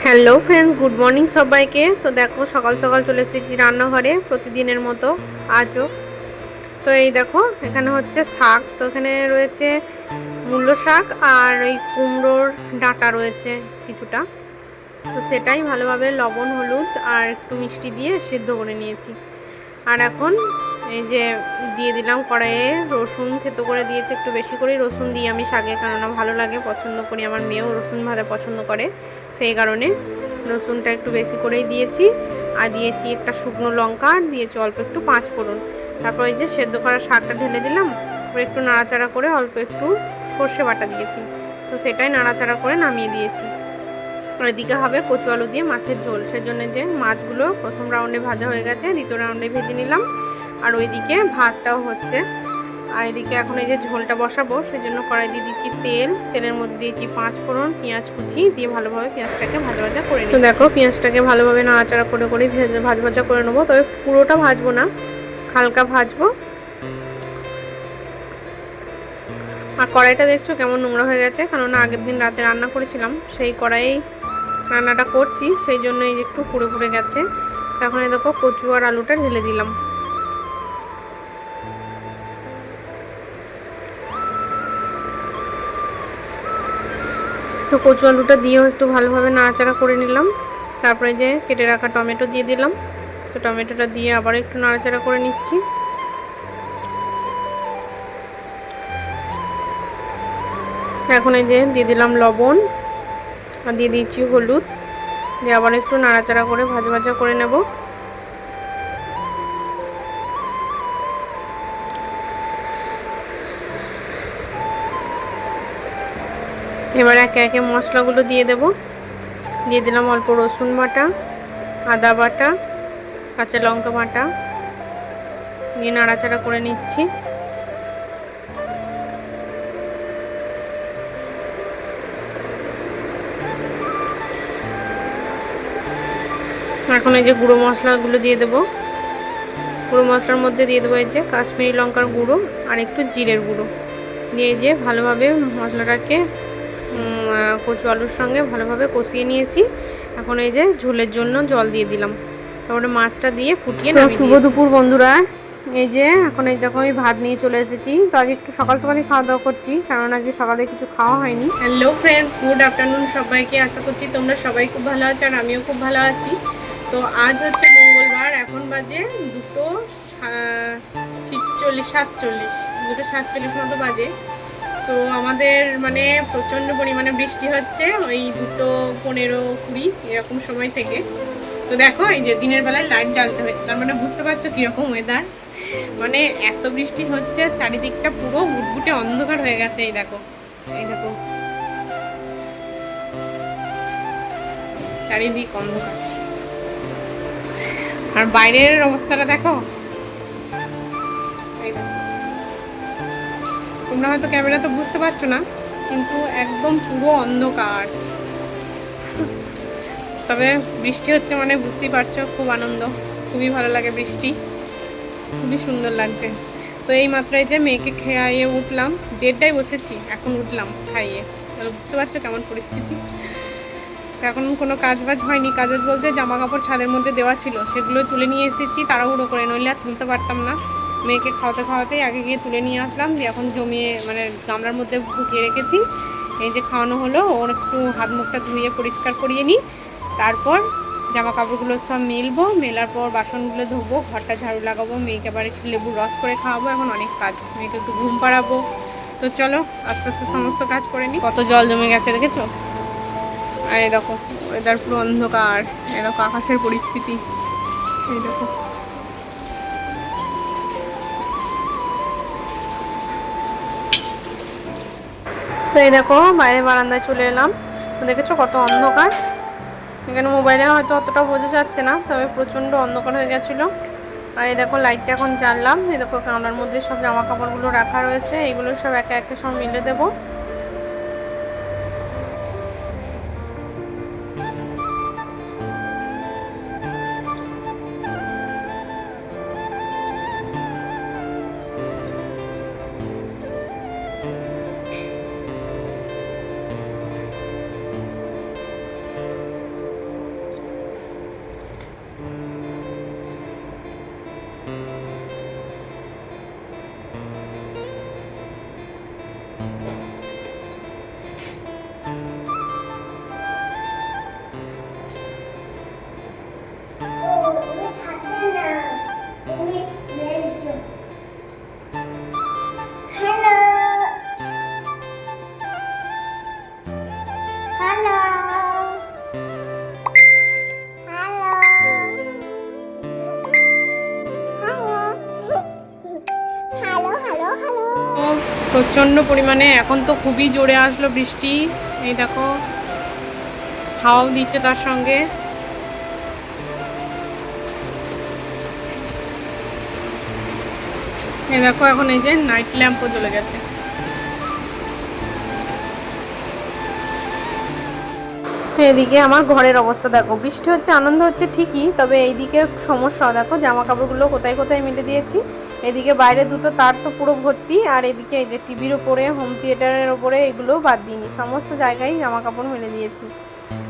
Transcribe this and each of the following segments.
Hello friends, good morning সবাইকে। তো দেখো সকাল সকাল চলে এসেছি রান্নাঘরে প্রতিদিনের মতো আজও। তো এই দেখো এখানে হচ্ছে শাক, তো এখানে রয়েছে মূলো শাক আর ওই কুমড়োর ডাঁটা রয়েছে কিছুটা। তো সেটাই ভালোভাবে লবণ হলুদ আর একটু মিষ্টি দিয়ে সিদ্ধ করে নিয়েছি। আর এখন এই যে দিয়ে দিলাম কড়াইয়ে রসুন, থেতো করে দিয়েছি, একটু বেশি করেই রসুন দিই আমি শাকে, কেননা ভালো লাগে, পছন্দ করি, আমার মেয়েও রসুন ভাজা পছন্দ করে, সেই কারণে রসুনটা একটু বেশি করেই দিয়েছি। আর দিয়েছি একটা শুকনো লঙ্কা, আর দিয়েছি অল্প একটু পাঁচ ফোড়ন। তারপর এই যে সেদ্ধ করা শাকটা ঢেলে দিলাম, তারপর একটু নাড়াচাড়া করে অল্প একটু সর্ষে বাটা দিয়েছি, তো সেটাই নাড়াচাড়া করে নামিয়ে দিয়েছি। আর এদিকে হবে কচু আলু দিয়ে মাছের ঝোল, সেজন্য যে মাছগুলো প্রথম রাউন্ডে ভাজা হয়ে গেছে, দ্বিতীয় রাউন্ডে ভেজে নিলাম। আর ওইদিকে ভাতটাও হচ্ছে। আর এদিকে এখন এই যে ঝোলটা বসাবো, সেজন্য কড়াই দিয়ে দিচ্ছি তেল, তেলের মধ্যে দিয়েছি পাঁচ ফোড়ন, পেঁয়াজ কুচি দিয়ে ভালোভাবে পেঁয়াজটাকে ভাজা ভাজা করে নিই। তো দেখো পেঁয়াজটাকে ভালোভাবে নাড়াচাড়া করে করে ভাজা ভাজা করে নেবো, তবে পুরোটা ভাজবো না, হালকা ভাজবো। আর কড়াইটা দেখছো কেমন নোংরা হয়ে গেছে, কেননা আগের দিন রাতে রান্না করেছিলাম, সেই কড়াই রান্নাটা করছি, সেই জন্য এই যে একটু পুড়ে পুড়ে গেছে। তখন এই দেখো কচু আর আলুটা ঢেলে দিলাম। তো কচু আলুটা দিয়েও একটু ভালোভাবে নাড়াচাড়া করে নিলাম। তারপরে যে কেটে রাখা টমেটো দিয়ে দিলাম, তো টমেটোটা দিয়ে আবার একটু নাড়াচাড়া করে নিচ্ছি। এখন এই যে দিয়ে দিলাম লবণ আর দিয়ে দিচ্ছি হলুদ, দিয়ে আবার একটু নাড়াচাড়া করে ভাজা ভাজা করে নেব। এবার একে একে মশলাগুলো দিয়ে দেব। দিয়ে দিলাম অল্প রসুন বাটা, আদা বাটা, কাঁচা লঙ্কা বাটা, দিয়ে নাড়াচাড়া করে নিচ্ছি। এখন এই যে গুঁড়ো মশলাগুলো দিয়ে দেবো। গুঁড়ো মশলার মধ্যে দিয়ে দেবো এই যে কাশ্মীরি লঙ্কার গুঁড়ো আর একটু জিরের গুঁড়ো, দিয়ে যে ভালোভাবে মশলাটাকে কচু আলুর সঙ্গে ভালোভাবে কষিয়ে নিয়েছি। এখন এই যে ঝোলের জন্য জল দিয়ে দিলাম, তারপরে মাছটা দিয়ে ফুটিয়ে নামিয়ে। শুভ দুপুর বন্ধুরা, এই যে এখন এই দেখো আমি ভাত নিয়ে চলে এসেছি। তো আজ একটু সকাল সকালই খাওয়া দাওয়া করছি, কারণ আজকে সকালে কিছু খাওয়া হয়নি। হ্যালো ফ্রেন্ডস, গুড আফটারনুন সবাইকে। আশা করছি তোমরা সবাই খুব ভালো আছো, আর আমিও খুব ভালো আছি। তো আজ হচ্ছে মঙ্গলবার, এখন বাজে 2:47 মতো বাজে। তো আমাদের মানে প্রচণ্ড পরিমাণে বৃষ্টি হচ্ছে, ওই 2:15-20 এরকম সময় থেকে। তো দেখো এই যে দিনের বেলায় লাইট জ্বালতে হয়েছে, তার মানে বুঝতে পারছো কীরকম ওয়েদার, মানে এত বৃষ্টি হচ্ছে, চারিদিকটা পুরো গুটগুটে অন্ধকার হয়ে গেছে। এই দেখো, এই দেখো চারিদিক অন্ধকার, আর বাইরের অবস্থাটা দেখো। তোমরা হয়তো ক্যামেরা তো বুঝতে পারছো না, কিন্তু একদম পুরো অন্ধকার। তবে বৃষ্টি হচ্ছে মানে বুঝতেই পারছো, খুব আনন্দ, খুবই ভালো লাগে বৃষ্টি, খুবই সুন্দর লাগছে। তো এই মাত্র এই যে মেয়েকে খাইয়ে উঠলাম, 1:30টায় বসেছি, এখন উঠলাম খাইয়ে। তাহলে বুঝতে পারছো কেমন পরিস্থিতি। এখন কোনো কাজ বাজ হয়নি, কাজ বাজ বলতে জামা কাপড় ছাদের মধ্যে দেওয়া ছিল, সেগুলো তুলে নিয়ে এসেছি তাড়াহুড়ো করে, নইলে আর তুলতে পারতাম না। মেয়েকে খাওয়াতে খাওয়াতেই আগে গিয়ে তুলে নিয়ে আসলাম, দিয়ে এখন জমিয়ে মানে গামলার মধ্যে ঢুকিয়ে রেখেছি। এই যে খাওয়ানো হলো, ওর একটু হাত মুখটা ধুয়ে পরিষ্কার করিয়ে নিই, তারপর জামা কাপড়গুলো সব মেলবো, মেলার পর বাসনগুলো ধোবো, ঘরটা ঝাড়ু লাগাবো, মেয়েকে আবার একটু লেবুর রস করে খাওয়াবো। এখন অনেক কাজ, মেয়েকে একটু ঘুম পাড়াবো। তো চলো আস্তে আস্তে সমস্ত কাজ করে নিই। কত জল জমে গেছে দেখেছো। আর এই দেখো ওয়েদার পুরো অন্ধকার, এই দেখো আকাশের পরিস্থিতি, এই দেখো। তো এই দেখো বাইরে বারান্দায় চলে এলাম, তো দেখেছো কত অন্ধকার। এখানে মোবাইলে হয়তো অতটা বোঝা যাচ্ছে না, তবে প্রচণ্ড অন্ধকার হয়ে গেছিলো। আর এই দেখো লাইটটা এখন জ্বাললাম, এই দেখো গামলার মধ্যে সব জামা কাপড়গুলো রাখা রয়েছে, এইগুলো সব একে একে সব মিলে দেবো। প্রচণ্ড পরিমাণে, এখন তো খুবই জোরে আসলো বৃষ্টি। এই দেখো হাওয়াও দিচ্ছে তার সঙ্গে। এই দেখো এখন এই যে নাইট ল্যাম্পও জ্বলে গেছে। এদিকে আমার ঘরের অবস্থা দেখো, বৃষ্টি হচ্ছে আনন্দ হচ্ছে ঠিকই, তবে এইদিকে সমস্যা দেখো, জামা কাপড়গুলো কোথায় কোথায় মেলে দিয়েছি। এদিকে বাইরে দুটো তার তো পুরো ভর্তি, আর এদিকে এই যে টিভির উপরে, হোম থিয়েটারের ওপরে, এগুলো বাদ দিইনি, সমস্ত জায়গায় জামা কাপড় মেলে দিয়েছি।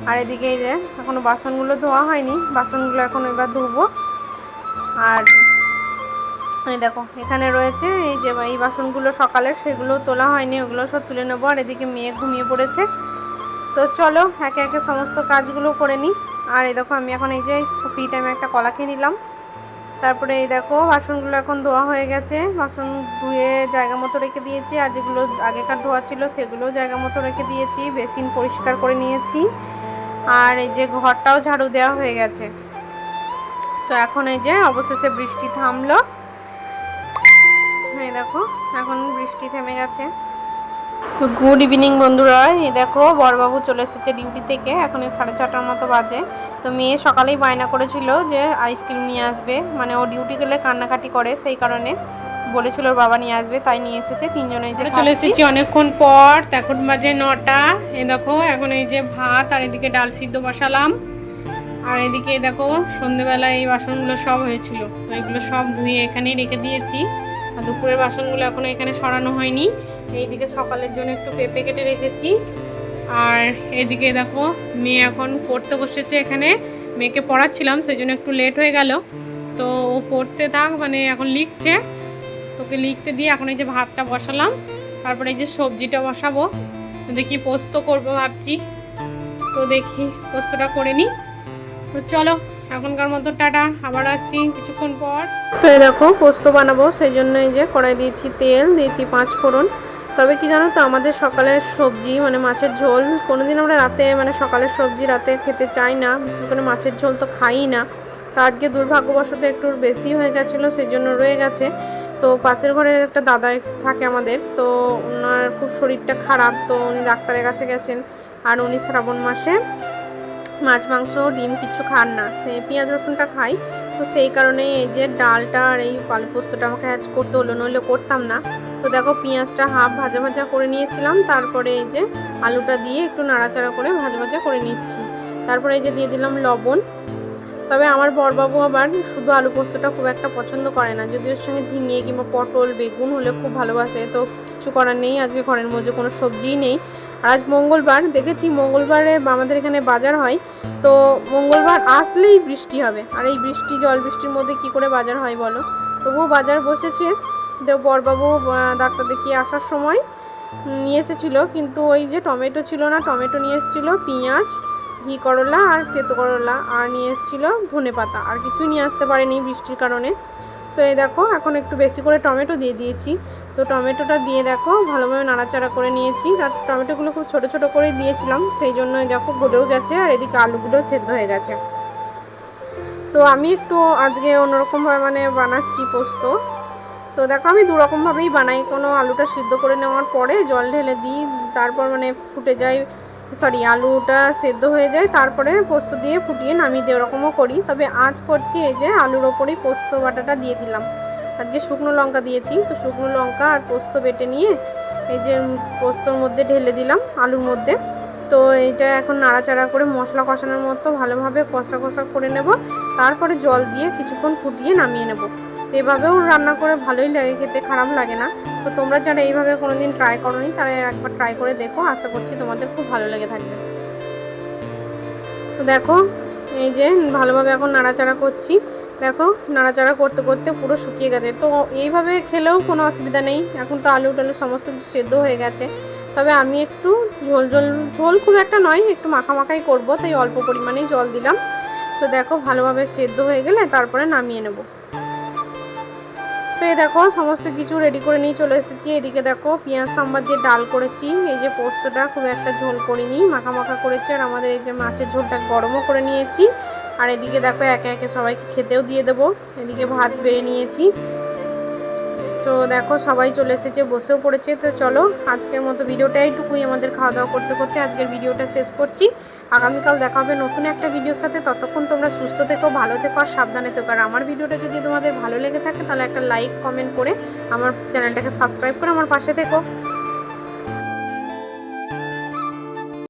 আর এদিকে এই যে এখনো বাসনগুলো ধোয়া হয়নি, বাসনগুলো এখন এবার ধুবো। আর এই দেখো এখানে রয়েছে এই যে এই বাসনগুলো সকালের, সেগুলো তোলা হয়নি, ওগুলো সব তুলে নেবো। আর এদিকে মেয়ে ঘুমিয়ে পড়েছে। তো চলো একে একে সমস্ত কাজগুলো করে নিই। আর এই দেখো আমি এখন এই যে ফ্রি টাইমে একটা কলা খেয়ে নিলাম। তারপরে এই দেখো বাসনগুলো এখন ধোয়া হয়ে গেছে, বাসন ধুয়ে জায়গা মতো রেখে দিয়েছি। আর যেগুলো আগেকার ধোয়া ছিল সেগুলোও জায়গা মতো রেখে দিয়েছি, বেসিন পরিষ্কার করে নিয়েছি। আর এই যে ঘরটাও ঝাড়ু দেওয়া হয়ে গেছে। তো এখন এই যে অবশেষে বৃষ্টি থামলো। এই দেখো এখন বৃষ্টি থেমে গেছে। তো গুড ইভিনিং বন্ধুরা। এই দেখো বড়বাবু চলে এসেছে ডিউটি থেকে, এখন 6:30টার মতো বাজে। তো মেয়ে সকালেই বায়না করেছিল যে আইসক্রিম নিয়ে আসবে, মানে ও ডিউটি গেলে কান্নাকাটি করে, সেই কারণে বলেছিল ওর বাবা নিয়ে আসবে, তাই নিয়ে এসেছে। তিনজনে যে চলে এসেছি অনেকক্ষণ পর, এখন বাজে 9টা। এই দেখো এখন এই যে ভাত আর এদিকে ডাল সিদ্ধ বসালাম। আর এদিকে দেখো সন্ধ্যেবেলা এই বাসনগুলো সব হয়েছিল, তো এগুলো সব ধুয়ে এখানেই রেখে দিয়েছি। আর দুপুরের বাসনগুলো এখনো এখানে সরানো হয়নি। এইদিকে সকালের জন্য একটু পেঁপে কেটে রেখেছি। আর এদিকে দেখো মেয়ে এখন পড়তে বসেছে, এখানে মেয়েকে পড়াচ্ছিলাম, সেই জন্য একটু লেট হয়ে গেল। তো ও পড়তে থাক, মানে এখন লিখছে, তোকে লিখতে দিয়ে এখন এই যে ভাতটা বসালাম। তারপরে এই যে সবজিটা বসাবো, দেখি পোস্ত করবো ভাবছি। তো দেখি পোস্তটা করে নিই। তো চলো এখনকার মতো টাটা, আবার আসছি কিছুক্ষণ পর। তো এই দেখো পোস্ত বানাবো, সেই জন্য এই যে কড়াই দিয়েছি তেল, দিয়েছি 5 ফোড়ন। তবে কি জানো তো, আমাদের সকালের সবজি মানে মাছের ঝোল, কোনোদিন আমরা রাতে মানে সকালের সবজি রাতে খেতে চাই না, বিশেষ করে মাছের ঝোল তো খাই না। তো আজকে দুর্ভাগ্যবশত একটু বেশি হয়ে গেছিলো, সেই জন্য রয়ে গেছে। তো পাশের ঘরের একটা দাদা থাকে আমাদের, তো ওনার খুব শরীরটা খারাপ, তো উনি ডাক্তারের কাছে গেছেন। আর উনি শ্রাবণ মাসে মাছ মাংস ডিম কিচ্ছু খান না, সে পেঁয়াজ রসুনটা খাই। তো সেই কারণে এই যে ডালটা আর এই আলু পোস্তটা আমাকে আজ করতে হলো, নইলে করতাম না। তো দেখো পেঁয়াজটা হাফ ভাজা ভাজা করে নিয়েছিলাম, তারপরে এই যে আলুটা দিয়ে একটু নাড়াচাড়া করে ভাজা ভাজা করে নিচ্ছি। তারপরে এই যে দিয়ে দিলাম লবণ। তবে আমার বড়বাবু আবার শুধু আলু পোস্তটা খুব একটা পছন্দ করে না, যদি ওর সঙ্গে ঝিঙে কিংবা পটল বেগুন হলে খুব ভালোবাসে। তো কিছু করার নেই, আজকে ঘরের মধ্যে কোনো সবজিই নেই। আজ মঙ্গলবার, দেখেছি মঙ্গলবারে আমাদের এখানে বাজার হয়, তো মঙ্গলবার আসলেই বৃষ্টি হবে। আর এই বৃষ্টি জল বৃষ্টির মধ্যে কি করে বাজার হয় বলো। তবুও বাজার বসেছে। তো বড়বাবু ডাক্তার দেখিয়ে আসার সময় নিয়ে এসেছিলো, কিন্তু ওই যে টমেটো ছিল না, টমেটো নিয়ে এসেছিলো, পেঁয়াজ, ঘি করলা আর তেতো করলা, আর নিয়ে এসেছিলো ধনেপাতা, আর কিছুই নিয়ে আসতে পারেনি বৃষ্টির কারণে। তো এই দেখো এখন একটু বেশি করে টমেটো দিয়ে দিয়েছি। তো টমেটোটা দিয়ে দেখো ভালোভাবে নাড়াচাড়া করে নিয়েছি। আর টমেটোগুলো খুব ছোটো ছোটো করে দিয়েছিলাম, সেই জন্য দেখো গলেও গেছে, আর এদিকে আলুগুলো সেদ্ধ হয়ে গেছে। তো আমি একটু আজকে অন্যরকমভাবে মানে বানাচ্ছি পোস্ত। তো দেখো আমি দুরকমভাবেই বানাই, কোনো আলুটা সিদ্ধ করে নেওয়ার পরে জল ঢেলে দিই, তারপর মানে ফুটে যায়, আলুটা সেদ্ধ হয়ে যায়, তারপরে পোস্ত দিয়ে ফুটিয়ে নামিয়ে দিই, ওরকমও করি। তবে আজ করছি এই যে আলুর ওপরেই পোস্ত বাটাটা দিয়ে দিলাম। আজকে শুকনো লঙ্কা দিয়েছি, তো শুকনো লঙ্কা আর পোস্ত বেটে নিয়ে এই যে পোস্তর মধ্যে ঢেলে দিলাম আলুর মধ্যে। তো এইটা এখন নাড়াচাড়া করে মশলা কষানোর মতো ভালোভাবে কষা কষা করে নেব, তারপরে জল দিয়ে কিছুক্ষণ ফুটিয়ে নামিয়ে নেব। এভাবেও রান্না করে ভালোই লাগে খেতে, খারাপ লাগে না। তো তোমরা যারা এইভাবে কোনোদিন ট্রাই করোনি, তারা একবার ট্রাই করে দেখো, আশা করছি তোমাদের খুব ভালো লেগে থাকবে। তো দেখো এই যে ভালোভাবে এখন নাড়াচাড়া করছি, দেখো নাড়াচাড়া করতে করতে পুরো শুকিয়ে গেছে। তো এইভাবে খেলেও কোনো অসুবিধা নেই, এখন তো আলু টালু সমস্ত সেদ্ধ হয়ে গেছে। তবে আমি একটু ঝোল খুব একটা নয়, একটু মাখামাখাই করব, তাই অল্প পরিমাণেই জল দিলাম। তো দেখো ভালোভাবে সেদ্ধ হয়ে গেলে তারপরে নামিয়ে নেব। তো এই দেখো সমস্ত কিছু রেডি করে নিয়ে চলে এসেছি। এদিকে দেখো পেঁয়াজ সাম্বার দিয়ে ডাল করেছি, এই যে পোস্তটা খুব একটা ঝোল করিনি, মাখা মাখা করেছি। আর আমাদের এই যে মাছের ঝোলটা গরমও করে নিয়েছি। আর এদিকে দেখো একে একে সবাইকে খেতেও দিয়ে দেবো। এদিকে ভাত বেড়ে নিয়েছি। তো দেখো সবাই চলে এসেছে, বসেও পড়েছে। তো চলো আজকের মতো ভিডিওটা এইটুকুই, আমাদের খাওয়া দাওয়া করতে করতে আজকের ভিডিওটা শেষ করছি। আগামীকাল দেখা হবে নতুন একটা ভিডিওর সাথে। ততক্ষণ তোমরা সুস্থ থেকো, ভালো থেকো আর সাবধানে থেকো। আর আমার ভিডিওটা যদি তোমাদের ভালো লেগে থাকে তাহলে একটা লাইক কমেন্ট করে আমার চ্যানেলটাকে সাবস্ক্রাইব করে আমার পাশে থেকো।